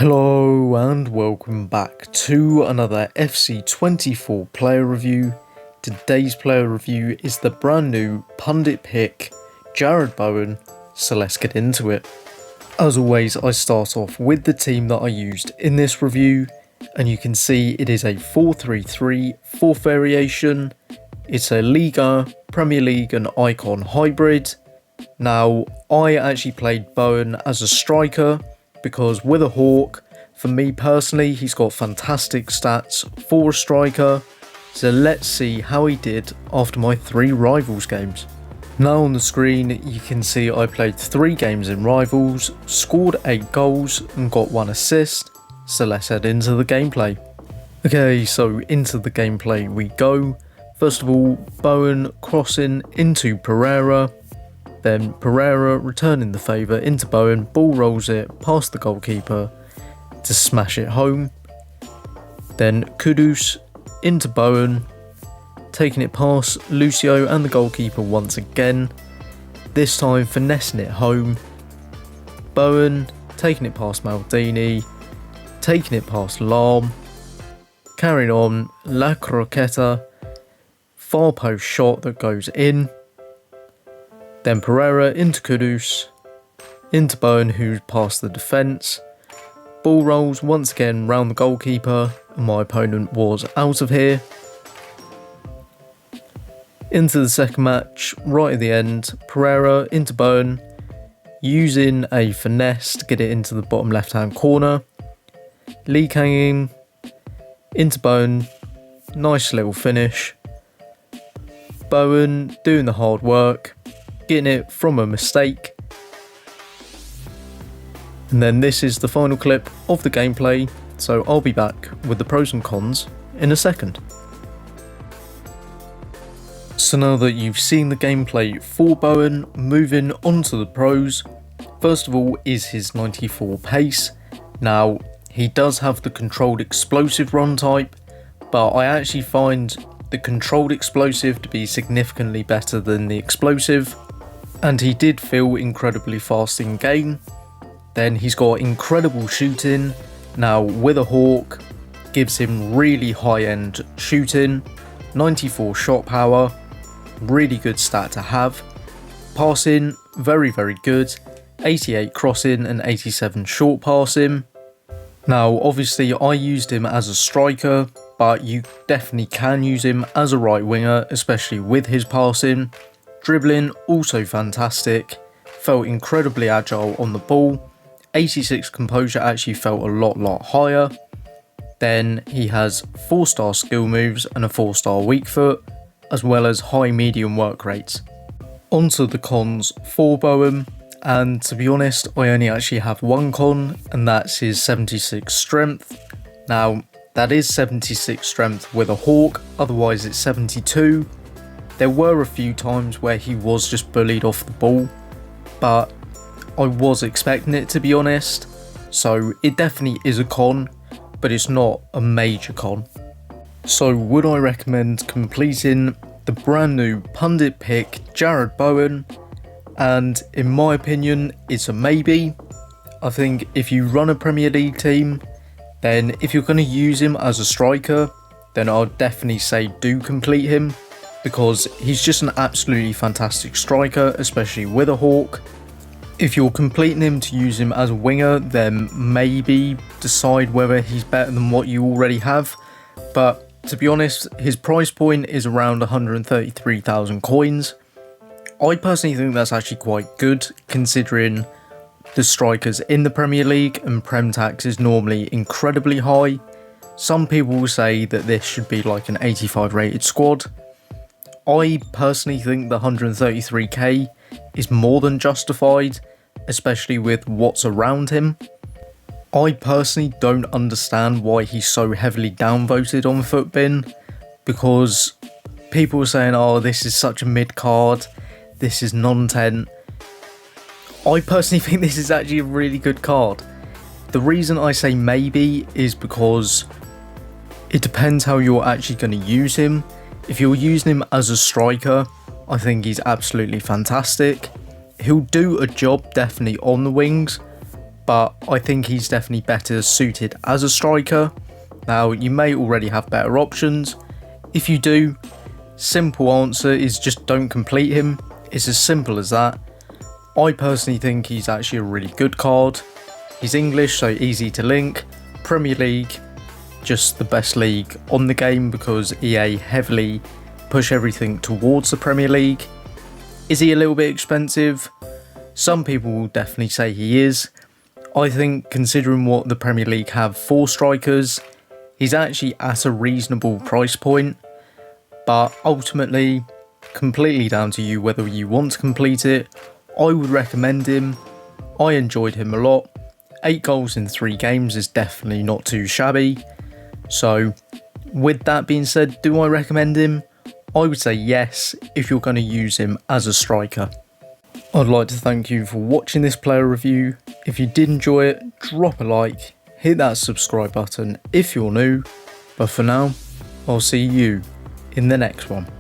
Hello and welcome back to another FC24 player review. Today's player review is the brand new pundit pick, Jarrod Bowen, so let's get into it. As always, I start off with the team that I used in this review, and you can see it is a 4-3-3 fourth variation. It's a Liga, Premier League and Icon hybrid. Now, I actually played Bowen as a striker, because with a Hawk, for me personally, he's got fantastic stats for a striker, so let's see how he did after my 3 Rivals games. Now on the screen, you can see I played 3 games in Rivals, scored 8 goals and got 1 assist, so let's head into the gameplay. Okay, so into the gameplay we go. First of all, Bowen crossing into Pereira. Then Pereira returning the favour into Bowen, ball rolls it past the goalkeeper to smash it home. Then Kudus into Bowen, taking it past Lucio and the goalkeeper once again, this time finessing it home. Bowen taking it past Maldini, taking it past Lam, carrying on, La Croqueta, far post shot that goes in. Then Pereira into Kudus, into Bowen who's past the defence. Ball rolls once again round the goalkeeper and my opponent was out of here. Into the second match, right at the end, Pereira into Bowen, using a finesse to get it into the bottom left hand corner. Lee hanging into Bowen, nice little finish. Bowen doing the hard work, getting it from a mistake. And then this is the final clip of the gameplay, so I'll be back with the pros and cons in a second. So now that you've seen the gameplay for Bowen, moving on to the pros. First of all is his 94 pace. Now, he does have the controlled explosive run type, but I actually find the controlled explosive to be significantly better than the explosive. And he did feel incredibly fast in game. Then he's got incredible shooting. Now with a Hawk, gives him really high end shooting, 94 shot power, really good stat to have. Passing, very good, 88 crossing and 87 short passing. Now obviously I used him as a striker, but you definitely can use him as a right winger, especially with his passing. Dribbling, also fantastic, felt incredibly agile on the ball. 86 composure actually felt a lot higher. Then he has 4-star skill moves and a 4-star weak foot, as well as high medium work rates. Onto the cons for Bowen, and to be honest, I only actually have one con, and that's his 76 strength. Now, that is 76 strength with a Hawk, otherwise it's 72. There were a few times where he was just bullied off the ball, but I was expecting it, to be honest, so it definitely is a con, but it's not a major con. So would I recommend completing the brand new pundit pick Jarrod Bowen? And in my opinion, it's a maybe. I think if you run a Premier League team, then if you're going to use him as a striker, then I'd definitely say do complete him, because he's just an absolutely fantastic striker, especially with a Hawk. If you're completing him to use him as a winger, then maybe decide whether he's better than what you already have. But to be honest, his price point is around 133,000 coins. I personally think that's actually quite good, considering the strikers in the Premier League and Prem tax is normally incredibly high. Some people will say that this should be like an 85 rated squad. I personally think the 133k is more than justified, especially with what's around him. I personally don't understand why he's so heavily downvoted on Footbin, because people are saying, oh, this is such a mid card, this is non-10. I personally think this is actually a really good card. The reason I say maybe is because it depends how you're actually going to use him. If you're using him as a striker, I think he's absolutely fantastic. He'll do a job definitely on the wings, but I think he's definitely better suited as a striker. Now, you may already have better options. If you do, simple answer is just don't complete him. It's as simple as that. I personally think he's actually a really good card. He's English, so easy to link. Premier League, just the best league on the game because EA heavily push everything towards the Premier League. Is he a little bit expensive? Some people will definitely say he is. I think considering what the Premier League have for strikers, he's actually at a reasonable price point, but ultimately completely down to you whether you want to complete it. I would recommend him. I enjoyed him a lot. 8 goals in 3 games is definitely not too shabby. So with that being said, do I recommend him? I would say yes if you're going to use him as a striker. I'd like to thank you for watching this player review. If you did enjoy it, drop a like, hit that subscribe button if you're new. But for now, I'll see you in the next one.